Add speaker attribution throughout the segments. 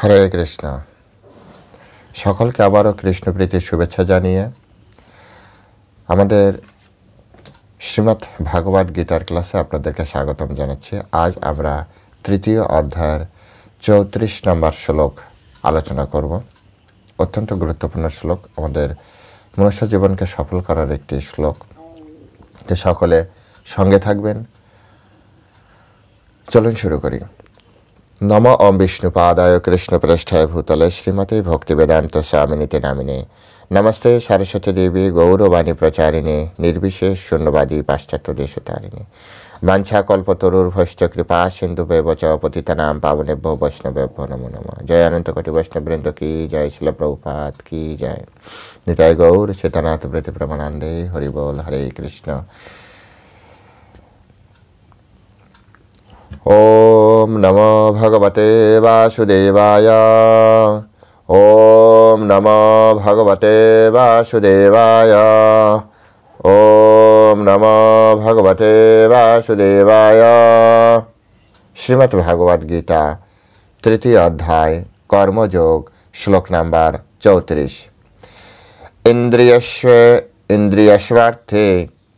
Speaker 1: হরে কৃষ্ণ। সকলকে আবারও কৃষ্ণপ্রীতির শুভেচ্ছা জানিয়ে আমাদের শ্রীমদ্ ভাগবত গীতার ক্লাসে আপনাদেরকে স্বাগতম জানাচ্ছি। আজ আমরা তৃতীয় অধ্যায়ের 34 নম্বর শ্লোক আলোচনা করব। অত্যন্ত গুরুত্বপূর্ণ শ্লোক, আমাদের মনুষ্য জীবনকে সফল করার একটি শ্লোক। তো সকলে সঙ্গে থাকবেন। চলুন শুরু করি। নম ওম বিষ্ণুপাদায় কৃষ্ণপ্রেষ্ঠায় ভূতলে শ্রীমতে ভক্তিবেদান্ত স্বামিনীতে নামিনে নমস্তে সরস্বতী দেবী গৌরবাণী প্রচারিণে নির্বিশেষ শূন্যবাদী পাশ্চাত্য দেশতারিণে বাঞ্ছাকল্পতরুর্ভশ্চ কৃপা সিন্ধুভ্যেব চ পতিতানাং পাবনেভ্যো বৈষ্ণবেভ্যো নমো নমঃ। জয় অনন্ত কোটি বৈষ্ণববৃন্দ কি জয়, শিল প্রভুপাদ কি জয়। নিতাই গৌর চেতনাথ প্রতি প্রমানন্দে। হরি বল। হরে কৃষ্ণ। ওম নমো ভগবতে বাসুদেবায়। ওম নমো ভগবতে বাসুদেবায়। ওম নমো ভগবতে বাসুদেবায়। শ্রীমদ্ ভাগবত গীতা তৃতীয় অধ্যায় কর্মযোগ, শ্লোক নাম্বার 34। ইন্দ্রিয়স্বার্থে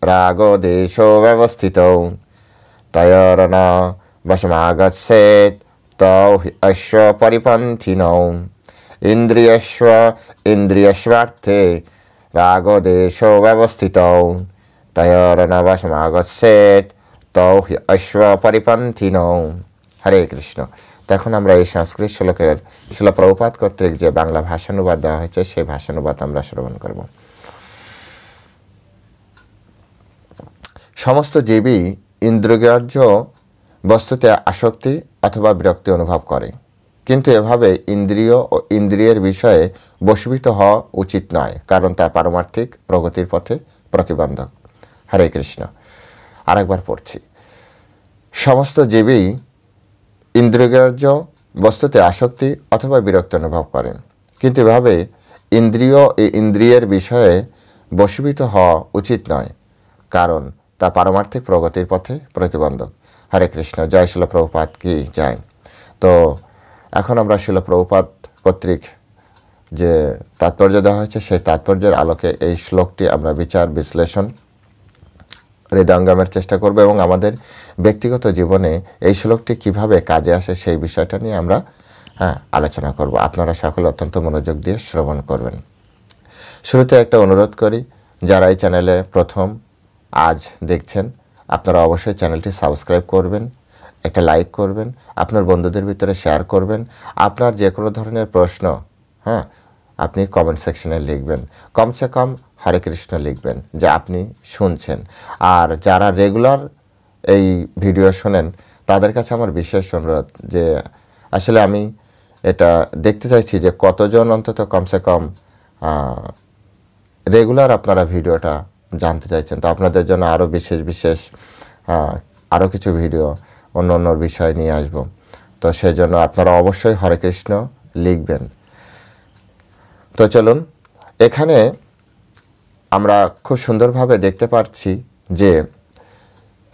Speaker 1: রাগো দেশো ব্যবস্থিতৌ তয়োর্ন বশমাগচ্ছেৎ তৌ হি অশ্ব পরিপন্থিনৌ। ইন্দ্রিয়স্বার্থে রাগদেশো ব্যবস্থিতৌ তয়োর্ন বশমাগচ্ছেৎ তৌ হি অশ্ব পরিপন্থিনৌ। হরে কৃষ্ণ। তখন আমরা এই সংস্কৃত শ্লোকের শিল প্রভুপাদ কর্তৃক যে বাংলা ভাষানুবাদ দেওয়া হয়েছে সেই ভাষানুবাদ আমরা শ্রবণ করব। সমস্ত জীবই ইন্দ্রিয়গ্রাহ্য বস্তুতে আসক্তি অথবা বিরক্তি অনুভব করে, কিন্তু এভাবে ইন্দ্রিয় ও ইন্দ্রিয়ের বিষয়ে বশীভূত হওয়া উচিত নয়, কারণ তা পারমার্থিক প্রগতির পথে প্রতিবন্ধক। হরে কৃষ্ণ। আরেকবার পড়ছি। সমস্ত জীবই ইন্দ্রিয়গ্রাহ্য বস্তুতে আসক্তি অথবা বিরক্তি অনুভব করেন, কিন্তু এভাবে ইন্দ্রিয় ও ইন্দ্রিয়ের বিষয়ে বশীভূত হওয়া উচিত নয়, কারণ তা পারমার্থিক প্রগতির পথে প্রতিবন্ধক। হরে কৃষ্ণ। জয় শিল প্রভুপাদ কি জয়। তো এখন আমরা শিল প্রভুপাদ কর্তৃক যে তাৎপর্য দেওয়া হয়েছে সেই তাৎপর্যের আলোকে এই শ্লোকটি আমরা বিচার বিশ্লেষণ হৃদয়ঙ্গমের চেষ্টা করব এবং আমাদের ব্যক্তিগত জীবনে এই শ্লোকটি কিভাবে কাজে আসে সেই বিষয়টা নিয়ে আমরা আলোচনা করব। আপনারা সকলে অত্যন্ত মনোযোগ দিয়ে শ্রবণ করবেন। শুরুতে একটা অনুরোধ করি, যারা এই চ্যানেলে প্রথম আজ দেখছেন আপনারা অবশ্যই চ্যানেলটি সাবস্ক্রাইব করবেন, একটা লাইক করবেন, আপনার বন্ধুদের ভিতরে শেয়ার করবেন। আপনার যে কোনো ধরনের প্রশ্ন আপনি কমেন্ট সেকশনে লিখবেন। কমসে কম হরে কৃষ্ণ লিখবেন যে আপনি শুনছেন। আর যারা রেগুলার এই ভিডিও শোনেন তাদের কাছে আমার বিশেষ অনুরোধ যে আসলে আমি এটা দেখতে চাইছি যে কতজন অন্তত কমসে কম রেগুলার আপনারা ভিডিওটা জানতে চাইছেন। তো আপনাদের জন্য আরও বিশেষ আরও কিছু ভিডিও অন্য বিষয় নিয়ে আসব। তো সেই জন্য আপনারা অবশ্যই হরে কৃষ্ণ লিখবেন। তো চলুন, এখানে আমরা খুব সুন্দরভাবে দেখতে পাচ্ছি যে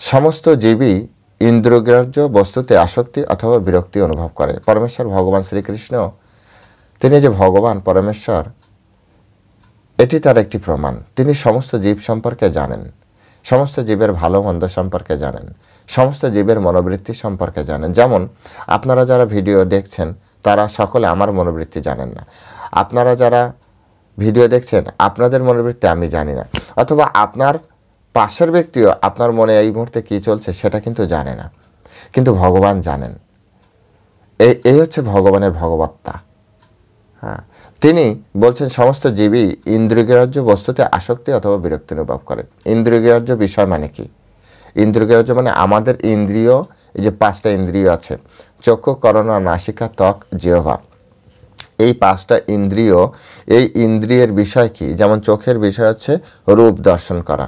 Speaker 1: সমস্ত জীবই ইন্দ্রিয়গ্রাহ্য বস্তুতে আসক্তি অথবা বিরক্তি অনুভব করে। পরমেশ্বর ভগবান শ্রীকৃষ্ণ, তিনি যে ভগবান পরমেশ্বর, এটি তার একটি প্রমাণ। তিনি সমস্ত জীব সম্পর্কে জানেন, সমস্ত জীবের ভালো মন্দ সম্পর্কে জানেন, সমস্ত জীবের মনোবৃত্তি সম্পর্কে জানেন। যেমন আপনারা যারা ভিডিও দেখছেন তারা সকলে আমার মনোবৃত্তি জানেন না। আপনারা যারা ভিডিও দেখছেন আপনাদের মনোবৃত্তি আমি জানি না, অথবা আপনার পাশের ব্যক্তিও আপনার মনে এই মুহূর্তে কী চলছে সেটা কিন্তু জানে না, কিন্তু ভগবান জানেন। এই হচ্ছে ভগবানের ভগবত্তা। তিনি বলছেন সমস্ত জীবই ইন্দ্রিয়গ্রাহ্য বস্তুতে আসক্তি অথবা বিরক্তি অনুভব করে। ইন্দ্রিয়গ্রাহ্য বিষয় মানে কি? ইন্দ্রিয়গ্রাহ্য মানে আমাদের ইন্দ্রিয়, এই যে 5টা ইন্দ্রিয় আছে, চক্ষু, কর্ণ, নাসিকা, ত্বক, জিহ্বা, এই 5টা ইন্দ্রিয়। এই ইন্দ্রিয়ের বিষয় কি? যেমন চোখের বিষয় হচ্ছে রূপ দর্শন করা,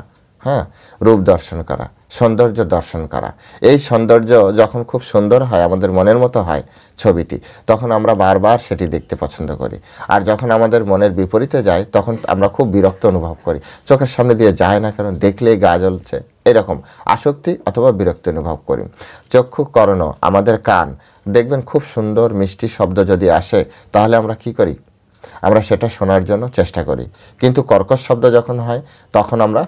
Speaker 1: রূপ দর্শন করা। সৌন্দর্য দর্শন করা। এই সৌন্দর্য যখন খুব সুন্দর হয়, আমাদের মনের মতো হয় ছবিটি, তখন আমরা বারবার সেটি দেখতে পছন্দ করি। আর যখন আমাদের মনের বিপরীতে যায়, তখন আমরা খুব বিরক্ত অনুভব করি, চোখের সামনে দিয়ে যায় না, কারণ দেখলেই গা জ্বলছে, এরকম আসক্তি অথবা বিরক্তি অনুভব করি। চক্ষু, কর্ণ, আমাদের কান, দেখবেন খুব সুন্দর মিষ্টি শব্দ যদি আসে, তাহলে আমরা কি করি? আমরা সেটা শোনার জন্য চেষ্টা করি। কিন্তু কর্কশ শব্দ যখন হয়, তখন আমরা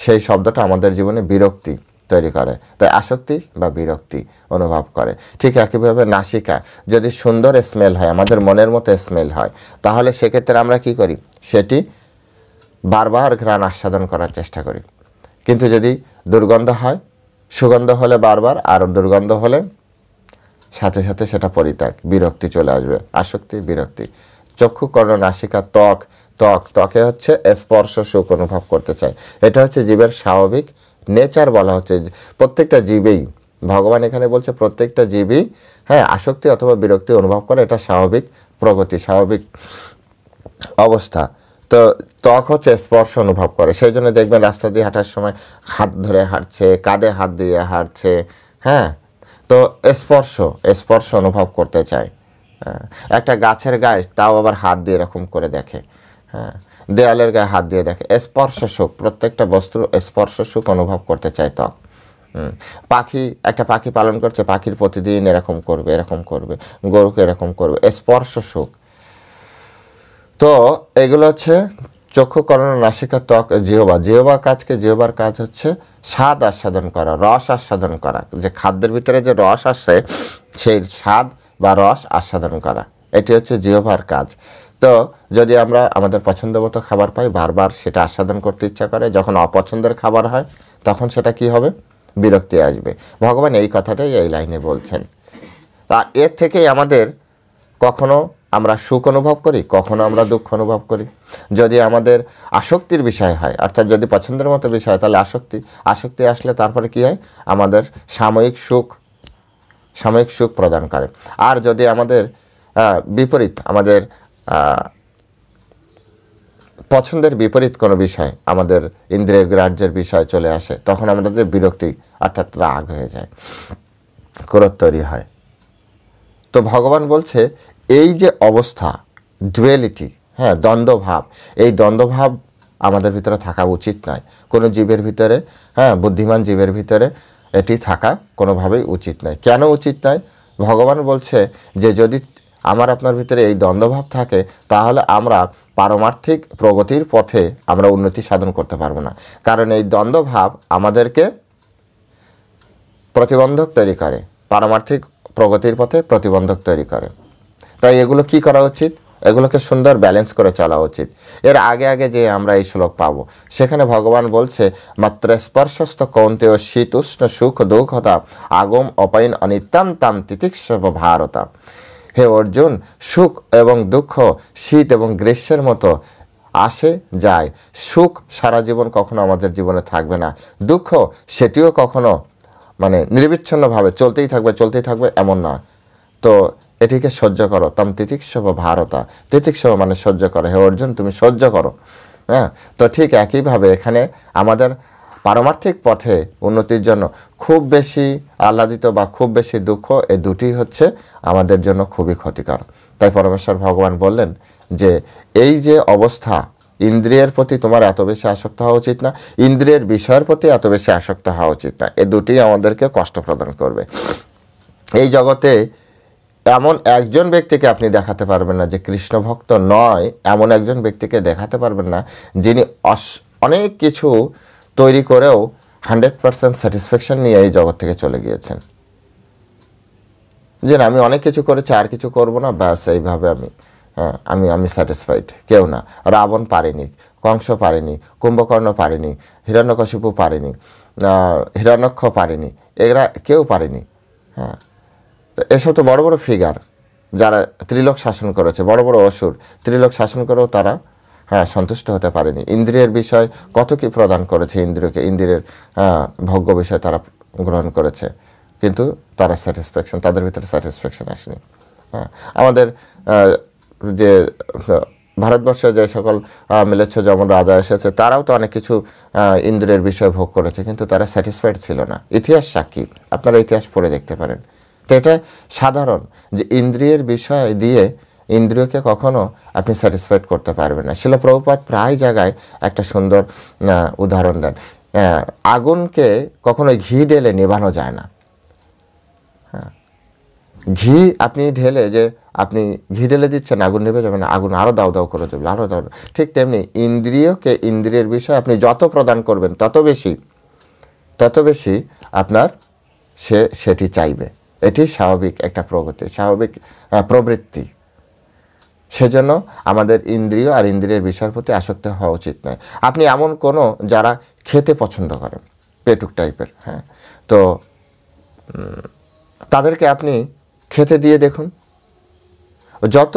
Speaker 1: সেই শব্দটা আমাদের জীবনে বিরক্তি তৈরি করে, তাই আসক্তি বা বিরক্তি অনুভব করে। ঠিক একইভাবে নাসিকা, যদি সুন্দর স্মেল হয়, আমাদের মনের মতো স্মেল হয়, তাহলে সেক্ষেত্রে আমরা কি করি? সেটি বারবার ঘ্রাণ আস্বাদন করার চেষ্টা করি। কিন্তু যদি দুর্গন্ধ হয়, সুগন্ধ হলে বারবার, আর দুর্গন্ধ হলে সাথে সাথে সেটা পরিত্যাগ, বিরক্তি চলে আসবে, আসক্তি, বিরক্তি। চক্ষু, কর্ণ, নাসিকা, ত্বকে হচ্ছে স্পর্শ সুখ অনুভব করতে চায়। এটা হচ্ছে জীবের স্বাভাবিক নেচার। বলা হচ্ছে প্রত্যেকটা জীবেই, ভগবান এখানে বলছে প্রত্যেকটা জীবই আসক্তি অথবা বিরক্তি অনুভব করে, এটা স্বাভাবিক প্রগতি, স্বাভাবিক অবস্থা। তো ত্বক হচ্ছে স্পর্শ অনুভব করে, সেই জন্য দেখবেন রাস্তা দিয়ে হাঁটার সময় হাত ধরে হাঁটছে, কাঁধে হাত দিয়ে হাঁটছে। তো স্পর্শ অনুভব করতে চায়। একটা গাছের গায়ে তাও আবার হাত দিয়ে এরকম করে দেখে, দেয়ালের গায়ে হাত দিয়ে দেখে, স্পর্শ সুখ, প্রত্যেকটা বস্তুর স্পর্শ সুখ অনুভব করতে চায় ত্বক। একটা পাখি পালন করছে, পাখির প্রতিদিন এরকম করবে, গরুকে এরকম করবে, স্পর্শ সুখ। তো এগুলো হচ্ছে চক্ষু, কর্ণ, নাসিকা, ত্বক, জিহ্বার কাজ হচ্ছে স্বাদ আস্বাদন করা, রস আস্বাদন করা। যে খাদ্যের ভিতরে যে রস আসে, সেই স্বাদ বা রস আস্বাদন করা, এটি হচ্ছে জিহ্বার কাজ। তো যদি আমরা আমাদের পছন্দ মতো খাবার পাই, বারবার সেটা আস্বাদন করতে ইচ্ছা করে। যখন অপছন্দের খাবার হয়, তখন সেটা কি হবে? বিরক্তি আসবে। ভগবান এই কথাটাই এই লাইনে বলছেন। তা এর থেকেই আমাদের কখনো আমরা সুখ অনুভব করি, কখনো আমরা দুঃখ অনুভব করি। যদি আমাদের আসক্তির বিষয় হয়, অর্থাৎ যদি পছন্দের মতো বিষয়, তাহলে আসক্তি আসলে তারপরে কি হয়? আমাদের সাময়িক সুখ প্রদান করে। আর যদি আমাদের বিপরীত, আমাদের পছন্দের বিপরীত কোনো বিষয়, আমাদের ইন্দ্রিয় গ্রাহ্যের বিষয় চলে আসে, তখন আমাদের বিরক্তি অর্থাৎ রাগ হয়ে যায়, ক্রোধ তৈরি হয়। তো ভগবান বলছে এই যে অবস্থা, ডুয়ালিটি, দ্বন্দ্বভাব, এই দ্বন্দ্বভাব আমাদের ভিতরে থাকা উচিত নয়। কোনো জীবের ভিতরে, বুদ্ধিমান জীবের ভিতরে এটি থাকা কোনোভাবেই উচিত নয়। কেন উচিত নয়? ভগবান বলছে যে যদি আমার আপনার ভিতরে এই দ্বন্দ্বভাব থাকে, তাহলে আমরা পারমার্থিক প্রগতির পথে আমরা উন্নতি সাধন করতে পারবো না। কারণ এই দ্বন্দ্বভাব আমাদেরকে প্রতিবন্ধক তৈরি করে, পারমার্থিক প্রগতির পথে প্রতিবন্ধক তৈরি করে। তাই এগুলো কি করা উচিত? এগুলোকে সুন্দর ব্যালেন্স করে চলা উচিত। এর আগে যে আমরা এই শ্লোক পাবো, সেখানে ভগবান বলছে মাত্র স্পর্শস্থ কৌন্তেয় শীত উষ্ণ সুখ দুঃখতা আগম অপায়ন অনিত্যম তাম তিতিক্ষব ভারতা। হে অর্জুন, সুখ এবং দুঃখ শীত এবং গ্রীষ্মের মতো আসে যায়। সুখ সারা জীবন কখনো আমাদের জীবনে থাকবে না, দুঃখ সেটিও কখনো নিরবিচ্ছিন্নভাবে চলতেই থাকবে এমন নয়। তো এটিকে সহ্য করো, তাম তিতিক্ষব ভারতা। তিতিক্ষব মানে সহ্য করো, হে অর্জুন তুমি সহ্য করো। তো ঠিক একইভাবে এখানে আমাদের পারমার্থিক পথে উন্নতির জন্য খুব বেশি আহ্লাদিত বা খুব বেশি দুঃখ, এই দুটি হচ্ছে আমাদের জন্য খুবই ক্ষতিকর। তাই পরমেশ্বর ভগবান বললেন যে এই যে অবস্থা, ইন্দ্রিয়ের প্রতি তোমার এত বেশি আসক্ত হওয়া উচিত না, ইন্দ্রিয়ের বিষয়ের প্রতি এত বেশি আসক্ত হওয়া উচিত না। এই দুটি আমাদেরকে কষ্ট প্রদান করবে। এই জগতে এমন একজন ব্যক্তিকে আপনি দেখাতে পারবেন না যে কৃষ্ণ ভক্ত নয়, এমন একজন ব্যক্তিকে দেখাতে পারবেন না যিনি অনেক কিছু তৈরি করেও 100% স্যাটিসফ্যাকশন নিয়ে এই জগৎ থেকে চলে গিয়েছেন। যে আমি অনেক কিছু করেছি, আর কিছু করব না, ব্যাস এইভাবে আমি স্যাটিসফাইড। কেউ না। রাবণ পারেনি, কংস পারেনি, কুম্ভকর্ণ পারেনি, হিরণ্যকশিপু পারেনি, হিরণ্যক্ষ পারেনি, এরা কেউ পারেনি। তো এসব তো বড় বড় ফিগার, যারা ত্রিলোক শাসন করেছে, বড় বড় অসুর ত্রিলোক শাসন করেও তারা সন্তুষ্ট হতে পারেনি। ইন্দ্রিয়ের বিষয় কত কি প্রদান করেছে, ইন্দ্রিয়ের ভোগ্য বিষয় তারা গ্রহণ করেছে, কিন্তু তাদের ভিতরে স্যাটিসফ্যাকশন আসেনি। আমাদের যে ভারতবর্ষে যে সকল মিলেচ্ছ যেমন রাজা এসেছে তারাও তো অনেক কিছু ইন্দ্রিয়ের বিষয় ভোগ করেছে, কিন্তু তারা স্যাটিসফাইড ছিল না। ইতিহাস সাক্ষী, আপনারা ইতিহাস পড়ে দেখতে পারেন। তো এটা সাধারণ যে ইন্দ্রিয়ের বিষয় দিয়ে ইন্দ্রিয়কে কখনো আপনি স্যাটিসফাইড করতে পারবেন না। শিল প্রভুপাদ প্রায় জায়গায় একটা সুন্দর উদাহরণ দেন, আগুনকে কখনো ঘি ঢেলে নেভানো যায় না। হ্যাঁ, ঘি আপনি ঢেলে যে আপনি ঘি ঢেলে দিচ্ছেন, আগুন নেভে যাবে না, আগুন আরও দাউ দাউ করে দেবে, আরও দাউ। ঠিক তেমনি ইন্দ্রিয়কে, ইন্দ্রিয়ের বিষয় আপনি যত প্রদান করবেন তত বেশি আপনার সেটি চাইবে। এটি স্বাভাবিক একটা প্রগতি, স্বাভাবিক প্রবৃত্তি। সেজন্য আমাদের ইন্দ্রিয় আর ইন্দ্রিয়ের বিষয়ের প্রতি আসক্ত হওয়া উচিত নয়। আপনি এমন কোনো যারা খেতে পছন্দ করেন, পেটুক টাইপের, হ্যাঁ, তো তাদেরকে আপনি খেতে দিয়ে দেখুন, যত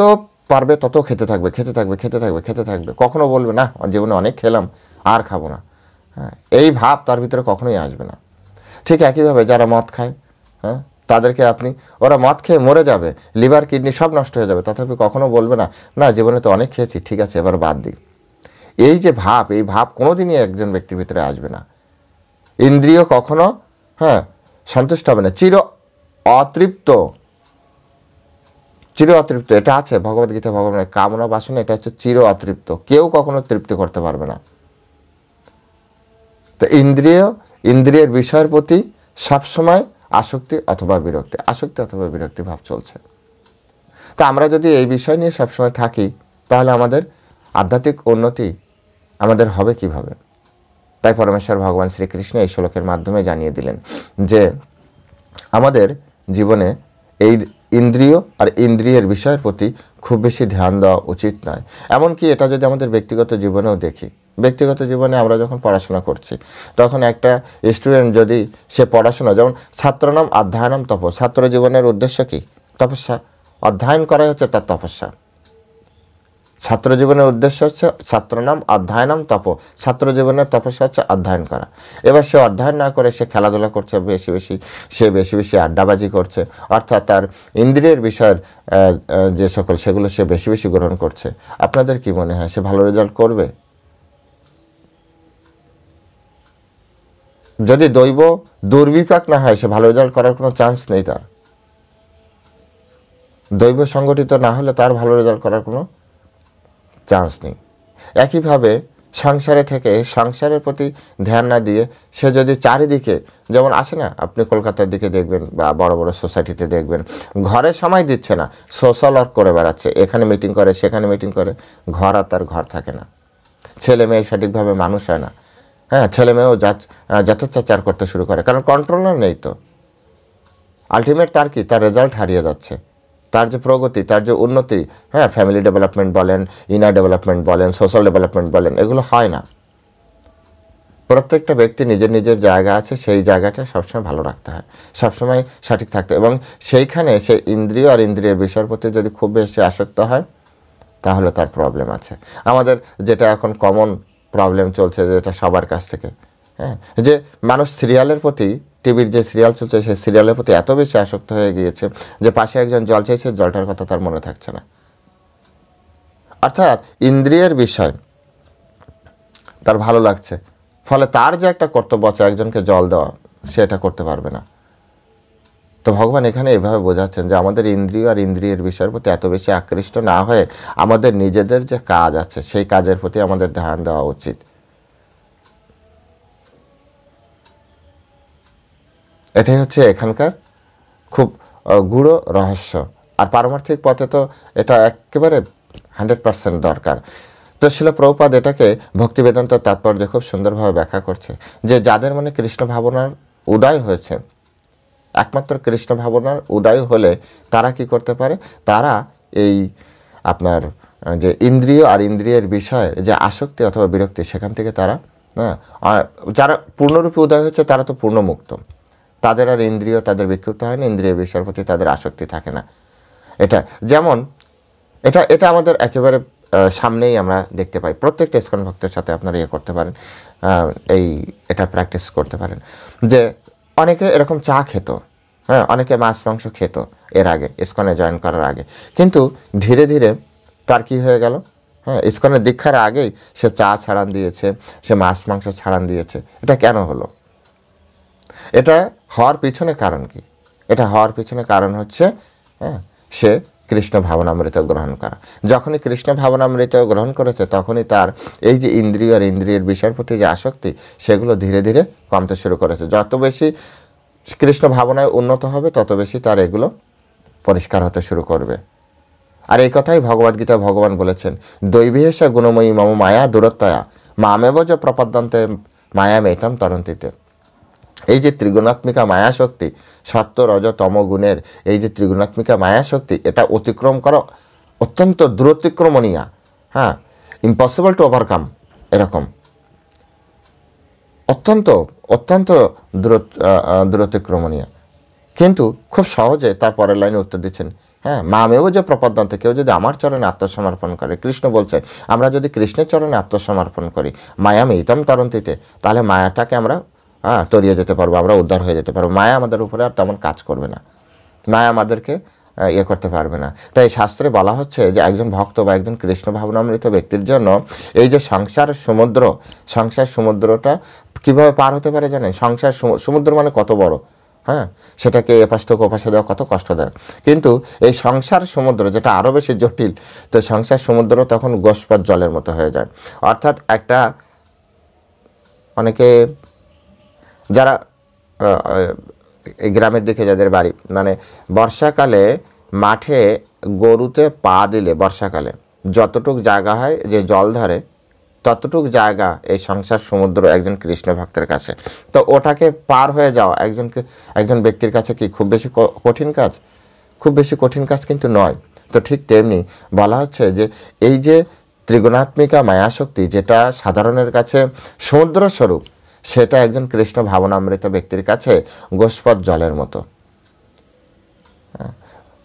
Speaker 1: পারবে তত খেতে থাকবে, কখনো বলবে না জীবনে অনেক খেলাম আর খাবো না। হ্যাঁ, এই ভাব তার ভিতরে কখনোই আসবে না। ঠিক একইভাবে যারা মদ খায়, হ্যাঁ, তাদেরকে আপনি, ওরা মদ খেয়ে মরে যাবে, লিভার কিডনি সব নষ্ট হয়ে যাবে, তথাপি কখনো বলবে না না জীবনে তো অনেক খেয়েছি, ঠিক আছে এবার বাদ দিই। এই যে ভাব, এই ভাব কোনোদিনই একজন ব্যক্তির ভিতরে আসবে না। ইন্দ্রিয় কখনো, হ্যাঁ, সন্তুষ্ট হবে না, চির অতৃপ্ত, এটা আছে ভগবদ্গীতা, ভগবানের কামনা বাসনা, এটা হচ্ছে চির অতৃপ্ত, কেউ কখনো তৃপ্তি করতে পারবে না। তো ইন্দ্রিয়ের বিষয়ের প্রতি সবসময় আসক্তি অথবা বিরক্তি ভাব চলছে। তা আমরা যদি এই বিষয় নিয়ে সবসময় থাকি, তাহলে আমাদের আধ্যাত্মিক উন্নতি আমাদের হবে কিভাবে? তাই পরমেশ্বর ভগবান শ্রীকৃষ্ণ এই শ্লোকের মাধ্যমে জানিয়ে দিলেন যে আমাদের জীবনে এই ইন্দ্রিয় আর ইন্দ্রিয়ের বিষয়ের প্রতি খুব বেশি ধ্যান দেওয়া উচিত নয়। এমনকি এটা যদি আমাদের ব্যক্তিগত জীবনেও দেখি, ব্যক্তিগত জীবনে আমরা যখন পড়াশোনা করছি, তখন একটা স্টুডেন্ট যদি সে পড়াশোনা, যেমন ছাত্রনাম অধ্যয়নম তপ, ছাত্র জীবনের উদ্দেশ্য কি? তপস্যা। অধ্যয়ন করাই হচ্ছে তার তপস্যা। ছাত্র জীবনের উদ্দেশ্য হচ্ছে ছাত্রনাম অধ্যয়নম তপ, ছাত্র জীবনের তপস্যা হচ্ছে অধ্যয়ন করা। এবার সে অধ্যয়ন না করে সে খেলাধুলা করছে, বেশি বেশি আড্ডাবাজি করছে, অর্থাৎ তার ইন্দ্রিয়ের বিষয়ের যে সকল সেগুলো সে বেশি বেশি গ্রহণ করছে। আপনাদের কি মনে হয় সে ভালো রেজাল্ট করবে? যদি দৈব দুর্বিপাক না হয়, সে ভালো রেজাল্ট করার কোনো চান্স নেই। তার দৈব সংগঠিত না হলে তার ভালো রেজাল্ট করার কোনো চান্স নেই। একইভাবে সংসারের প্রতি ধ্যান না দিয়ে সে যদি চারিদিকে, যেমন আসে না, আপনি কলকাতার দিকে দেখবেন বা বড় বড় সোসাইটিতে দেখবেন, ঘরে সময় দিচ্ছে না, সোশ্যাল ওয়ার্ক করে বেড়াচ্ছে, এখানে মিটিং করে সেখানে মিটিং করে, ঘর আর তার ঘর থাকে না। ছেলে মেয়ে সঠিকভাবে মানুষ হয় না, হ্যাঁ, ছেলে মেয়েও যথেচ্ছাচার করতে শুরু করে, কারণ কন্ট্রোলার নেই। তো আলটিমেট তার কি, তার রেজাল্ট হারিয়ে যাচ্ছে, তার যে প্রগতি, তার যে উন্নতি, হ্যাঁ, ফ্যামিলি ডেভেলপমেন্ট বলেন, ইনার ডেভেলপমেন্ট বলেন, সোশ্যাল ডেভেলপমেন্ট বলেন, এগুলো হয় না। প্রত্যেকটা ব্যক্তি নিজের জায়গা আছে, সেই জায়গাটা সবসময় ভালো রাখতে হয়, সবসময় সঠিক থাকতে, এবং সেইখানে সে ইন্দ্রিয় আর ইন্দ্রিয়ের বিষয়ের প্রতি যদি খুব বেশি আসক্ত হয়, তাহলে তার প্রবলেম আছে। আমাদের যেটা এখন কমন প্রবলেম চলছে, যেটা সবার কাছ থেকে, হ্যাঁ, যে মানুষ সিরিয়ালের প্রতি, টিভির যে সিরিয়াল চলছে সেই সিরিয়ালের প্রতি এত বেশি আসক্ত হয়ে গিয়েছে যে পাশে একজন জল চাইছে, জলটার কথা তার মনে থাকছে না। অর্থাৎ ইন্দ্রিয়ের বিষয় তার ভালো লাগছে, ফলে তার যে একটা কর্তব্য আছে একজনকে জল দেওয়া, সেটা করতে পারবে না। তো ভগবান এখানে এভাবে বোঝাচ্ছেন যে আমাদের ইন্দ্রিয় আর ইন্দ্রিয়ের বিষয়ের প্রতি এত বেশি আকৃষ্ট না হয়ে আমাদের নিজেদের যে কাজ আছে সেই কাজের প্রতি আমাদের ধ্যান দেওয়া উচিত। এটাই হচ্ছে এখানকার খুব গূঢ় রহস্য। আর পারমার্থিক পথে তো এটা একেবারে 100% দরকার। তো শিল প্রভুপাদ এটাকে ভক্তি বেদান্ত তাৎপর্য খুব সুন্দরভাবে ব্যাখ্যা করছে যে যাদের মনে কৃষ্ণ ভাবনার উদয় হয়েছে, একমাত্র কৃষ্ণ ভাবনার উদয় হলে তারা কি করতে পারে, তারা এই আপনার যে ইন্দ্রিয় আর ইন্দ্রিয়ের বিষয়ের যে আসক্তি অথবা বিরক্তি, সেখান থেকে তারা, হ্যাঁ, যারা পূর্ণরূপে উদয় হচ্ছে তারা তো পূর্ণ মুক্ত, তাদের আর ইন্দ্রিয় তাদের বিক্ষুব্ধ হয় না, ইন্দ্রিয় বিষয়ের প্রতি তাদের আসক্তি থাকে না। এটা আমাদের একেবারে সামনেই আমরা দেখতে পাই। প্রত্যেকটা ইসকন ভক্তের সাথে আপনারা করতে পারেন, এটা প্র্যাকটিস করতে পারেন। যে অনেকে এরকম চা খেত, হ্যাঁ, অনেকে মাছ মাংস খেত এর আগে, ইসকনে জয়েন করার আগে, কিন্তু ধীরে ধীরে তার কি হয়ে গেল, হ্যাঁ, ইসকনের দীক্ষার আগেই সে চা ছাড়ান দিয়েছে, সে মাছ মাংস ছাড়ান দিয়েছে। এটা কেন হলো? এটা হওয়ার পিছনে কারণ কি? এটা হওয়ার পিছনে কারণ হচ্ছে সে কৃষ্ণ ভাবনামৃত গ্রহণ করা। যখনই কৃষ্ণ ভাবনামৃত গ্রহণ করেছে তখনই তার এই যে ইন্দ্রিয় আর ইন্দ্রিয়ের বিষয়ের প্রতি যে আসক্তি, সেগুলো ধীরে ধীরে কমতে শুরু করেছে। যত বেশি কৃষ্ণ ভাবনায় উন্নত হবে তত বেশি তার এগুলো পরিষ্কার হতে শুরু করবে। আর এই কথাই ভগবদ্গীতা ভগবান বলেছেন, দৈবীহেষা গুণময়ী মম মায়া দূরত্বয়া মামেব য প্রপদ্যন্তে মায়ামেতম তরন্তিতে। এই যে ত্রিগুণাত্মিকা মায়াশক্তি, সত্য রজ তম গুণের এই যে ত্রিগুণাত্মিকা মায়াশক্তি, এটা অতিক্রম করা অত্যন্ত দূরতিক্রমণীয়, হ্যাঁ, ইম্পসিবল টু ওভারকাম, এরকম অত্যন্ত অত্যন্ত দূরতিক্রমণীয়। কিন্তু খুব সহজে তার পরের লাইনে উত্তর দিচ্ছেন, হ্যাঁ, মামেও যে প্রপদ্যন্তে, কেউ যদি আমার চরণে আত্মসমর্পণ করে, কৃষ্ণ বলছে আমরা যদি কৃষ্ণের চরণে আত্মসমর্পণ করি, মায়ামে ইতম তরন্তিতে, তাহলে মায়াটাকে আমরা তরিয়ে যেতে পারবো, আমরা উদ্ধার হয়ে যেতে পারবো। মায়া আমাদের উপরে আর তেমন কাজ করবে না, মায়া আমাদেরকে ইয়ে করতে পারবে না। তাই শাস্ত্রে বলা হচ্ছে যে একজন ভক্ত বা একজন কৃষ্ণ ভাবনামৃত ব্যক্তির জন্য এই যে সংসার সমুদ্রটা কীভাবে পার হতে পারে জানেন? সংসার সমুদ্র মানে কত বড়, হ্যাঁ, সেটাকে এপাশ থেকে ওপাশে দেওয়া কত কষ্টদায়ক। কিন্তু এই সংসার সমুদ্র যেটা আরও বেশি জটিল, তো সংসার সমুদ্র তখন গোষ্পদ জলের মতো হয়ে যায়। অর্থাৎ একটা, অনেকে যারা এই গ্রামের দিকে যাদের বাড়ি, মানে বর্ষাকালে মাঠে গরুতে পা দিলে বর্ষাকালে যতটুক জায়গা হয় যে জল ধরে, ততটুক জায়গা এই সংসার সমুদ্র একজন কৃষ্ণ ভক্তের কাছে। তো ওটাকে পার হয়ে যাওয়া একজন ব্যক্তির কাছে কি খুব বেশি কঠিন কাজ? খুব বেশি কঠিন কাজ কিন্তু নয়। তো ঠিক তেমনি বলা হচ্ছে যে এই যে ত্রিগুণাত্মিকা মায়াশক্তি, যেটা সাধারণের কাছে সমুদ্র স্বরূপ, সেটা একজন কৃষ্ণ ভাবনামৃত ব্যক্তির কাছে গোষ্পদ জলের মতো।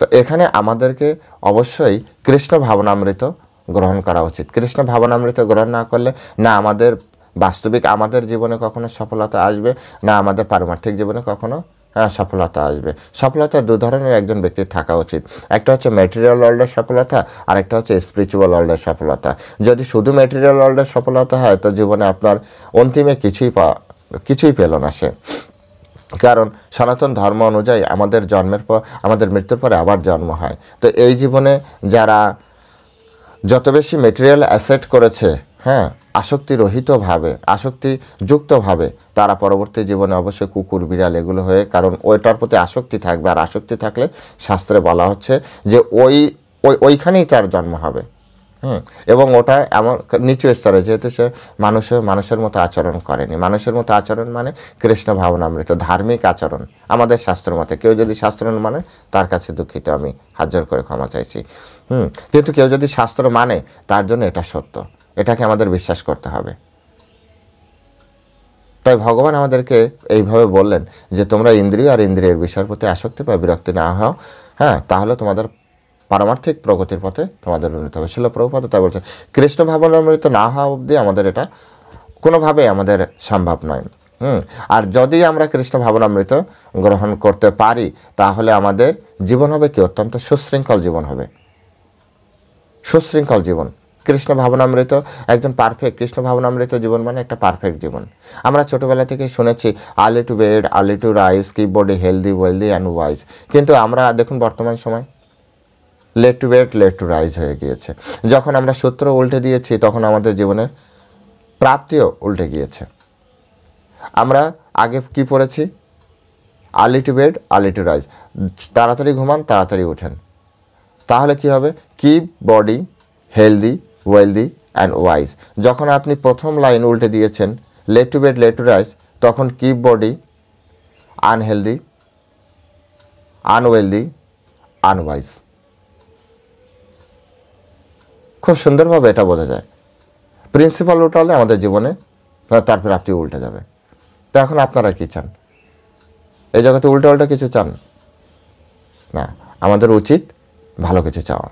Speaker 1: তো এখানে আমাদেরকে অবশ্যই কৃষ্ণ ভাবনামৃত গ্রহণ করা উচিত। কৃষ্ণ ভাবনামৃত গ্রহণ না করলে না আমাদের বাস্তবিক আমাদের জীবনে কখনো সফলতা আসবে, না আমাদের পারমার্থিক জীবনে কখনো সফলতা আসবে। সফলতা দু ধরনের একজন ব্যক্তির থাকা উচিত। একটা হচ্ছে ম্যাটেরিয়াল ওয়ার্ল্ডের সফলতা, আর একটা হচ্ছে স্পিরিচুয়াল ওয়ার্ল্ডের সফলতা। যদি শুধু ম্যাটেরিয়াল ওয়ার্ল্ডের সফলতা হয় তো জীবনে আপনার অন্তিমে কিছুই পেল না সে। কারণ সনাতন ধর্ম অনুযায়ী আমাদের জন্মের পর, আমাদের মৃত্যুর পরে আবার জন্ম হয়। তো এই জীবনে যারা যত বেশি মেটেরিয়াল অ্যাসেট করেছে, হ্যাঁ, আসক্তিযুক্তভাবে, তারা পরবর্তী জীবনে অবশ্যই কুকুর বিড়াল এগুলো হয়ে, কারণ ওইটার প্রতি আসক্তি থাকবে। আর আসক্তি থাকলে শাস্ত্রে বলা হচ্ছে যে ওইখানেই তার জন্ম হবে। এবং ওটা এমন নিচু স্তরে, যেহেতু সে মানুষের মতো আচরণ করেনি। মানুষের মতো আচরণ মানে কৃষ্ণ ভাবনামৃত ধার্মিক আচরণ আমাদের শাস্ত্র মতে। কেউ যদি শাস্ত্র মানে তার কাছে দুঃখিত, আমি হাত জোর করে ক্ষমা চাইছি। কিন্তু কেউ যদি শাস্ত্র মানে তার জন্য এটা সত্য, এটাকে আমাদের বিশ্বাস করতে হবে। তাই ভগবান আমাদেরকে এইভাবে বললেন যে তোমরা ইন্দ্রিয় আর ইন্দ্রিয়ের বিষয়ের প্রতি আসক্তি বা বিরক্তি না হও, হ্যাঁ, তাহলে তোমাদের পারমার্থিক প্রগতির পথে তোমাদের উন্নতি হবে। শিল প্রভুপাদ তাই বলছে, কৃষ্ণ ভাবনামৃত না হওয়া অবধি আমাদের এটা কোনোভাবেই আমাদের সম্ভব নয়। আর যদি আমরা কৃষ্ণ ভাবনামৃত গ্রহণ করতে পারি তাহলে আমাদের জীবন হবে কি অত্যন্ত সুশৃঙ্খল জীবন হবে, সুশৃঙ্খল জীবন। কৃষ্ণ ভাবনামৃত একজন পারফেক্ট, কৃষ্ণ ভাবনামৃত জীবন মানে একটা পারফেক্ট জীবন। আমরা ছোটোবেলা থেকে শুনেছি early to bed, early to rise, keep body healthy, wealthy and wise. কিন্তু আমরা দেখুন বর্তমান সময় late to bed, late to rise হয়ে গিয়েছে। যখন আমরা সূত্র উল্টে দিয়েছি তখন আমাদের জীবনের প্রাপ্তিও উল্টে গিয়েছে। আমরা আগে কি পড়েছি? Early to bed, early to rise, তাড়াতাড়ি ঘুমান, তাড়াতাড়ি ওঠেন। তাহলে কি হবে? Keep body healthy, wealthy and wise. যখন আপনি প্রথম লাইন উল্টে দিয়েছেন late to bed, late to rise, তখন keep body unhealthy, unwealthy, unwise. খুব সুন্দরভাবে এটা বোঝা যায়। প্রিন্সিপাল উল্টালে আমাদের জীবনে তার প্রাপ্তি উল্টে যাবে। তো এখন আপনারা কি চান? এই জগতে উল্টো কিছু চান না, আমাদের উচিত ভালো কিছু চাওয়া।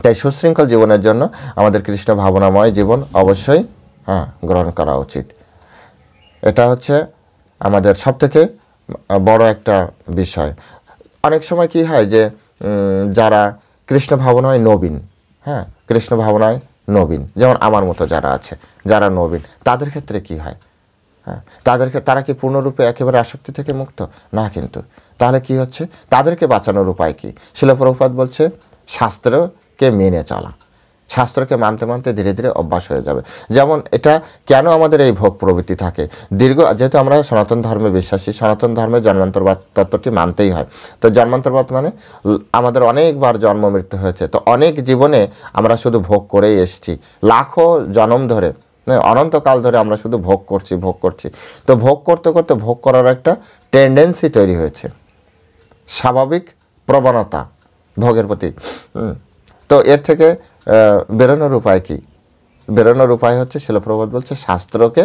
Speaker 1: তাই সুশৃঙ্খল জীবনের জন্য আমাদের কৃষ্ণ ভাবনাময় জীবন অবশ্যই গ্রহণ করা উচিত। এটা হচ্ছে আমাদের সবথেকে বড় একটা বিষয়। অনেক সময় কি হয় যে যারা কৃষ্ণ ভাবনায় নবীন, কৃষ্ণ ভাবনায় নবীন, যেমন আমার মতো যারা আছে, যারা নবীন, তাদের ক্ষেত্রে কি হয়? হ্যাঁ, তারা কি পূর্ণরূপে একেবারে আসক্তি থেকে মুক্ত না? কিন্তু তাহলে কি হচ্ছে? তাদেরকে বাঁচানোর উপায় কি? শিল প্রভুপাদ বলছে শাস্ত্রকে মেনে চলা। শাস্ত্রকে মানতে মানতে ধীরে ধীরে অভ্যাস হয়ে যাবে। যেমন এটা কেন আমাদের এই ভোগ প্রবৃত্তি থাকে? যেহেতু আমরা সনাতন ধর্মে বিশ্বাসী, সনাতন ধর্মে জন্মান্তরবাদ তত্ত্বটি মানতেই হয়। তো জন্মান্তরবাদ মানে আমাদের অনেকবার জন্ম মৃত্যু হয়েছে, তো অনেক জীবনে আমরা শুধু ভোগ করেই এসেছি, লাখো জন্ম ধরে, অনন্তকাল ধরে আমরা শুধু ভোগ করছি। তো ভোগ করতে করতে ভোগ করার একটা টেন্ডেন্সি তৈরি হয়েছে, স্বাভাবিক প্রবণতা ভোগের প্রতি। তো এর থেকে বেরোনোর উপায় কি? বেরোনোর উপায় হচ্ছে শিল প্রভুপাদ বলছে শাস্ত্রকে,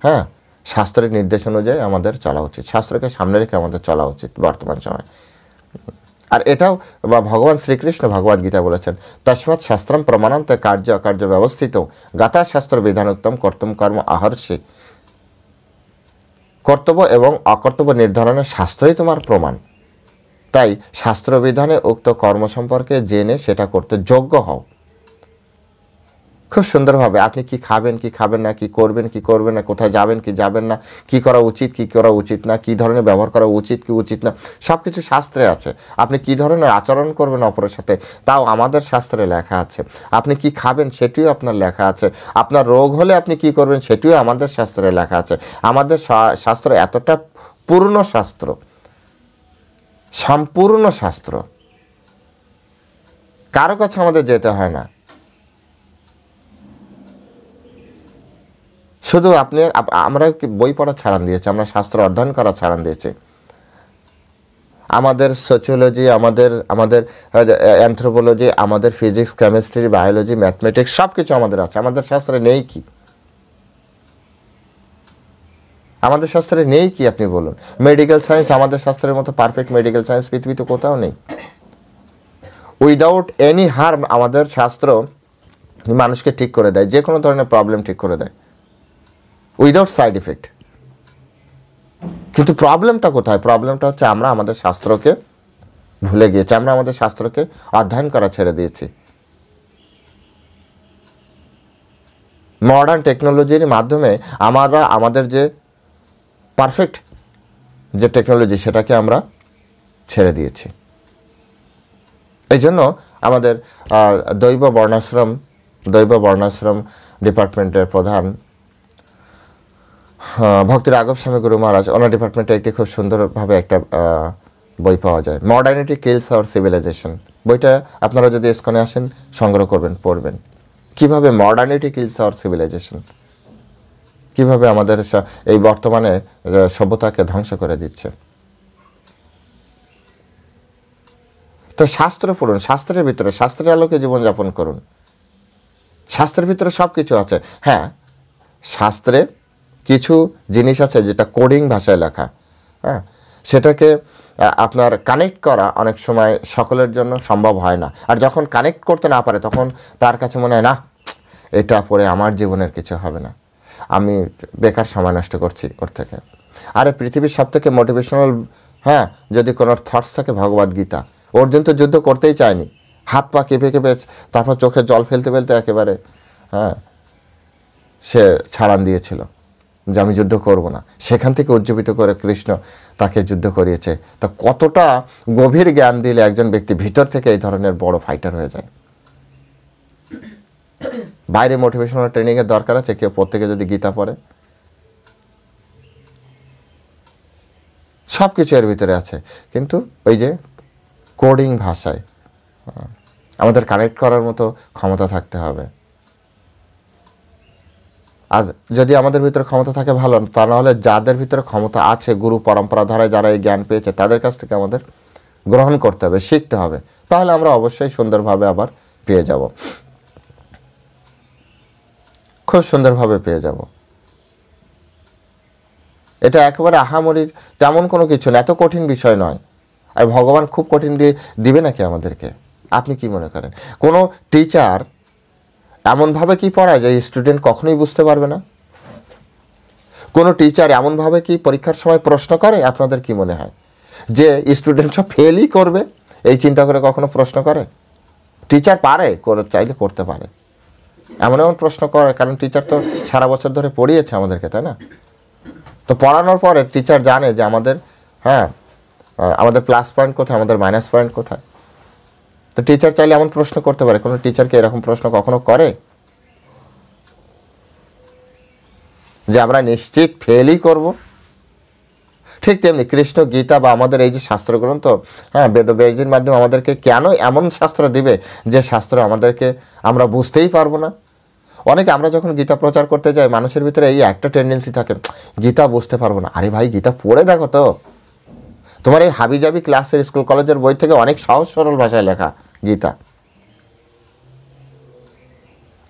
Speaker 1: হ্যাঁ, শাস্ত্রের নির্দেশ অনুযায়ী আমাদের চলা উচিত, শাস্ত্রকে সামনে রেখে আমাদের চলা উচিত বর্তমান সময়। আর এটাও ভগবান শ্রীকৃষ্ণ ভগবদ গীতা বলেছেন, তস্মাৎ শাস্ত্রম প্রমাণন্তে কার্য অকার্য ব্যবস্থিত গাথা শাস্ত্র বিধানোক্তম কর্তব্য কর্ম আহর্ষে। কর্তব্য এবং অকর্তব্য নির্ধারণের শাস্ত্রই তোমার প্রমাণ। তাই শাস্ত্রবিধানে উক্ত কর্ম সম্পর্কে জেনে সেটা করতে যোগ্য হও। খুব সুন্দরভাবে আপনি কি খাবেন কি খাবেন না, কি করবেন কি করবেন না, কোথায় যাবেন কি যাবেন না, কি করা উচিত কি করা উচিত না, কি ধরনের ব্যবহার করা উচিত কি উচিত না, সব কিছু শাস্ত্রে আছে। আপনি কি ধরনের আচরণ করবেন অপরের সাথে, তাও আমাদের শাস্ত্রে লেখা আছে। আপনি কি খাবেন সেটিও আপনার লেখা আছে। আপনার রোগ হলে আপনি কি করবেন সেটিও আমাদের শাস্ত্রে লেখা আছে। আমাদের শাস্ত্র এতটা পূর্ণ শাস্ত্র, সম্পূর্ণ শাস্ত্র, কারো কাছে আমাদের যেতে হয় না। শুধু আমরা বই পড়া ছাড়ান দিয়েছি, আমরা শাস্ত্র অধ্যয়ন করা ছাড়ান দিয়েছি। আমাদের সোচিওলজি, আমাদের অ্যানথ্রোপোলজি, আমাদের ফিজিক্স, কেমিস্ট্রি, বায়োলজি, ম্যাথমেটিক্স সব কিছু আমাদের আছে। আমাদের শাস্ত্রে নেই কি? আমাদের শাস্ত্রে নেই কি আপনি বলুন? মেডিকেল সায়েন্স, আমাদের শাস্ত্রের মতো পারফেক্ট মেডিকেল সায়েন্স পৃথিবীতে কোথাও নেই। উইদাউট এনি হার্ম আমাদের শাস্ত্র মানুষকে ঠিক করে দেয়, যে কোনো ধরনের প্রবলেম ঠিক করে দেয়, উইদাউট সাইড এফেক্ট। কিন্তু প্রবলেমটা কোথায়? প্রবলেমটা হচ্ছে আমরা আমাদের শাস্ত্রকে ভুলে গিয়েছি, আমরা আমাদের শাস্ত্রকে অধ্যয়ন করা ছেড়ে দিয়েছি। মডার্ন টেকনোলজির মাধ্যমে আমরা আমাদের যে পারফেক্ট যে টেকনোলজি সেটাকে আমরা ছেড়ে দিয়েছি। এই জন্য আমাদের দৈব বর্ণাশ্রম ডিপার্টমেন্টের প্রধান ভক্তি রাঘব স্বামী গুরু মহারাজ, ওনার ডিপার্টমেন্টে একটি খুব সুন্দরভাবে একটা বই পাওয়া যায়, মডার্নিটি কিলস আওয়ার সিভিলাইজেশন। বইটা আপনারা যদি ইসকনে আসেন সংগ্রহ করবেন, পড়বেন কিভাবে মডার্নিটি কিলস আওয়ার সিভিলাইজেশন, কিভাবে আমাদের এই বর্তমানে সভ্যতাকে ধ্বংস করে দিচ্ছে। তো শাস্ত্র পড়ুন, শাস্ত্রের ভিতরে, শাস্ত্রের আলোকে জীবনযাপন করুন। শাস্ত্রের ভিতরে সব কিছু আছে। হ্যাঁ, শাস্ত্রে কিছু জিনিস আছে যেটা কোডিং ভাষায় লেখা, হ্যাঁ, সেটাকে আপনার কানেক্ট করা অনেক সময় সকলের জন্য সম্ভব হয় না। আর যখন কানেক্ট করতে না পারে তখন তার কাছে মনে হয় না, এটা পড়ে আমার জীবনের কিছু হবে না, আমি বেকার সময় নষ্ট করছি ওর থেকে। আরে পৃথিবীর সব থেকে মোটিভেশনাল, হ্যাঁ, যদি কোনো থটস থাকে ভগবদ গীতা। অর্জুন তো যুদ্ধ করতেই চায়নি, হাত পা কেঁপে কেঁপে, তারপর চোখে জল ফেলতে ফেলতে একেবারে, হ্যাঁ, সে ছাড়ান দিয়েছিল যে আমি যুদ্ধ করব না। সেখান থেকে উজ্জীবিত করে কৃষ্ণ তাকে যুদ্ধ করিয়েছে। তা কতটা গভীর জ্ঞান দিলে একজন ব্যক্তি ভিতর থেকে এই ধরনের বড় ফাইটার হয়ে যায়। বাইরে মোটিভেশনাল ট্রেনিংয়ের দরকার আছে, কেউ প্রত্যেকে যদি গীতা পড়ে, সব কিছু এর ভিতরে আছে। কিন্তু ওই যে কোডিং ভাষায় আমাদের কানেক্ট করার মতো ক্ষমতা থাকতে হবে। আর যদি আমাদের ভিতরে ক্ষমতা থাকে ভালো, তা নাহলে যাদের ভিতরে ক্ষমতা আছে, গুরু পরম্পরা ধারায় যারা এই জ্ঞান পেয়েছে তাদের কাছ থেকে আমাদের গ্রহণ করতে হবে, শিখতে হবে। তাহলে আমরা অবশ্যই সুন্দরভাবে আবার পেয়ে যাব, খুব সুন্দরভাবে পেয়ে যাব। এটা একেবারে আহামরির তেমন কোনো কিছু না, এত কঠিন বিষয় নয়। আর ভগবান খুব কঠিন দিবে নাকি আমাদেরকে? আপনি কি মনে করেন? কোনো টিচার এমনভাবে কি পড়ায় যে স্টুডেন্ট কখনোই বুঝতে পারবে না? কোনো টিচার এমনভাবে কি পরীক্ষার সময় প্রশ্ন করে, আপনাদের কি মনে হয় যে স্টুডেন্ট সব ফেলই করবে? এই চিন্তা করে কখনো প্রশ্ন করে? টিচার পারে, চাইলে করতে পারে, এমন এমন প্রশ্ন করে, কারণ টিচার তো সারা বছর ধরে পড়িয়েছে আমাদেরকে, তাই না? তো পড়ানোর পরে টিচার জানে যে আমাদের আমাদের প্লাস পয়েন্ট কোথায়, আমাদের মাইনাস পয়েন্ট কোথায়। তো টিচার চাইলে এমন প্রশ্ন করতে পারে। কোনো টিচারকে এরকম প্রশ্ন কখনো করে যে আমরা নিশ্চিত ফেলই করব? ঠিক তেমনি কৃষ্ণ গীতা বা আমাদের এই যে শাস্ত্রগ্রন্থ, বেদব্যাসের মাধ্যমে আমাদেরকে কেন এমন শাস্ত্র দিবে যে শাস্ত্র আমাদেরকে আমরা বুঝতেই পারবো না। অনেকে আমরা যখন গীতা প্রচার করতে যাই, মানুষের ভিতরে এই একটা টেন্ডেন্সি থাকে, গীতা বুঝতে পারবো না। আরে ভাই, গীতা পড়ে দেখো তো, তোমার এই হাবিজাবি ক্লাসের স্কুল কলেজের বই থেকে অনেক সহজ সরল ভাষায় লেখা গীতা।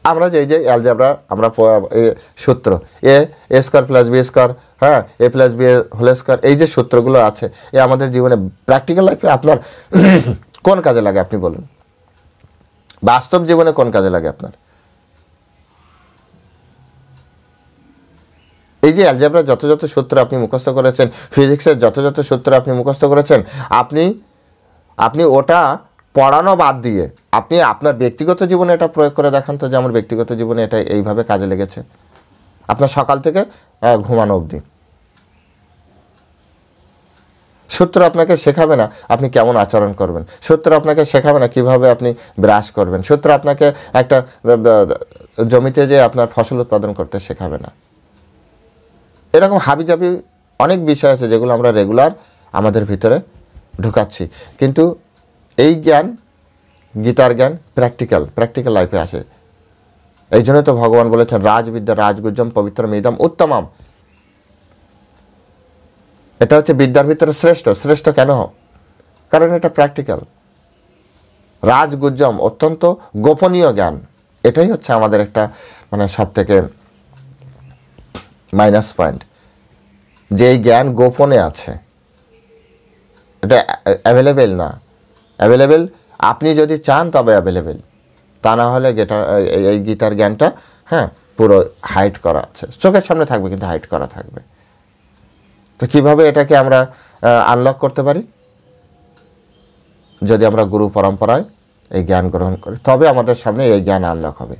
Speaker 1: আমরা যে অ্যালজেব্রা, আমরা সূত্র এ স্কোয়ার প্লাস বি স্কোয়ার, এ প্লাস বি হোল স্কোয়ার, এই যে সূত্রগুলো আছে, এ আমাদের জীবনে প্র্যাকটিক্যাল লাইফে আপনার কোন কাজে লাগে আপনি বলুন? বাস্তব জীবনে কোন কাজে লাগে আপনার? এই যে অ্যালজেব্রার যত যত সূত্র আপনি মুখস্থ করেছেন, ফিজিক্সের যত যত সূত্র আপনি মুখস্থ করেছেন, আপনি ওটা পড়ানো বাদ দিয়ে আপনি আপনার ব্যক্তিগত জীবনে এটা প্রয়োগ করে দেখান তো, যে আমার ব্যক্তিগত জীবনে এটা এইভাবে কাজে লেগেছে। আপনার সকাল থেকে ঘুমানো অবধি সূত্র আপনাকে শেখাবে না আপনি কেমন আচরণ করবেন, সূত্র আপনাকে শেখাবে না কিভাবে আপনি ব্রাশ করবেন, সূত্র আপনাকে একটা জমিতে যে আপনার ফসল উৎপাদন করতে শেখাবে না। এরকম হাবিজাবি অনেক বিষয় আছে যেগুলো আমরা রেগুলার আমাদের ভিতরে ঢুকাচ্ছি, কিন্তু এই জ্ঞান, গীতার জ্ঞান প্র্যাকটিক্যাল লাইফে আসে। এই জন্য তো ভগবান বলেছেন রাজবিদ্যা রাজগুজ্জম পবিত্র মেদম উত্তমম। এটা হচ্ছে বিদ্যার ভিতরে শ্রেষ্ঠ কেন? কারণ এটা প্র্যাকটিক্যাল। রাজগুজ্জম অত্যন্ত গোপনীয় জ্ঞান, এটাই হচ্ছে আমাদের একটা সব থেকে মাইনাস পয়েন্ট, যে এই জ্ঞান গোপনে আছে, এটা অ্যাভেলেবেল না। অ্যাভেলেবেল আপনি যদি চান তবে অ্যাভেলেবেল, তা না হলে এই গীতার জ্ঞানটা পুরো হাইড করা আছে, চোখের সামনে থাকবে কিন্তু হাইড করা থাকবে। তো কিভাবে এটাকে আমরা আনলক করতে পারি? যদি আমরা গুরু পরম্পরায় এই জ্ঞান গ্রহণ করি, তবে আমাদের সামনে এই জ্ঞান আনলক হবে,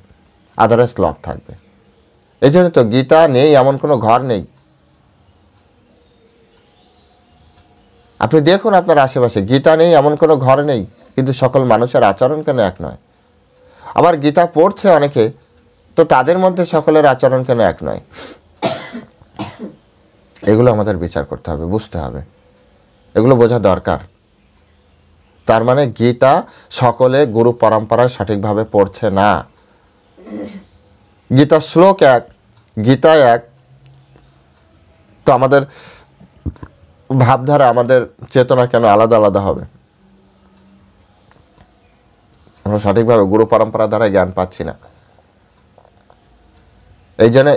Speaker 1: আদারওয়াইজ লক থাকবে। এই জন্য তো গীতা নেই এমন কোনো ঘর নেই। আপনি দেখুন আপনার আশেপাশে, গীতা নেই এমন কোনো ঘর নেই, কিন্তু সকল মানুষের আচরণ কেন এক নয়? আবার গীতা পড়ছে অনেকে, তো তাদের মধ্যে সকলের আচরণ কেন এক নয়? এগুলো আমাদের বিচার করতে হবে, বুঝতে হবে, এগুলো বোঝা দরকার। তার মানে গীতা সকলে গুরু পরম্পরায় সঠিকভাবে পড়ছে না। গীতা শ্লোক এক, গীতা এক, তো আমাদের ভাবধারা, আমাদের চেতনা কেন আলাদা আলাদা হবে? আমরা সঠিকভাবে গুরু পরম্পরা দ্বারা জ্ঞান পাচ্ছি না। এই জন্য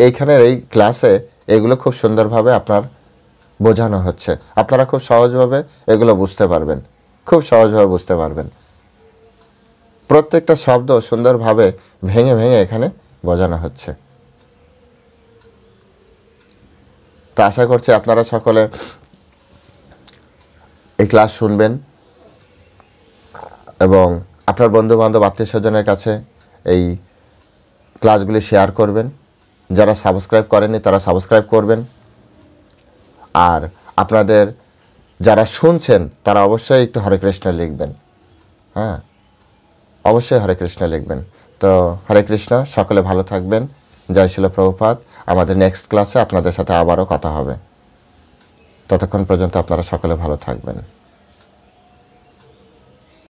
Speaker 1: এইখানের এই ক্লাসে এগুলো খুব সুন্দরভাবে আপনার বোঝানো হচ্ছে, আপনারা খুব সহজভাবে এগুলো বুঝতে পারবেন, খুব সহজভাবে বুঝতে পারবেন। প্রত্যেকটা শব্দ সুন্দরভাবে ভেঙে ভেঙে এখানে বোঝানো হচ্ছে। তো আশা করছি আপনারা সকলে এই ক্লাস শুনবেন এবং আপনার বন্ধুবান্ধব আত্মীয় স্বজনের কাছে এই ক্লাসগুলি শেয়ার করবেন। যারা সাবস্ক্রাইব করেননি তারা সাবস্ক্রাইব করবেন। আর আপনাদের যারা শুনছেন তারা অবশ্যই একটু হরে কৃষ্ণ লিখবেন। অবশ্যই হরে কৃষ্ণ লিখবেন। তো হরে কৃষ্ণ, সকলে ভালো থাকবেন। জয় শিল প্রভুপাদ। আমাদের নেক্সট ক্লাসে আপনাদের সাথে আবারও কথা হবে। ততক্ষণ পর্যন্ত আপনারা সকলে ভালো থাকবেন।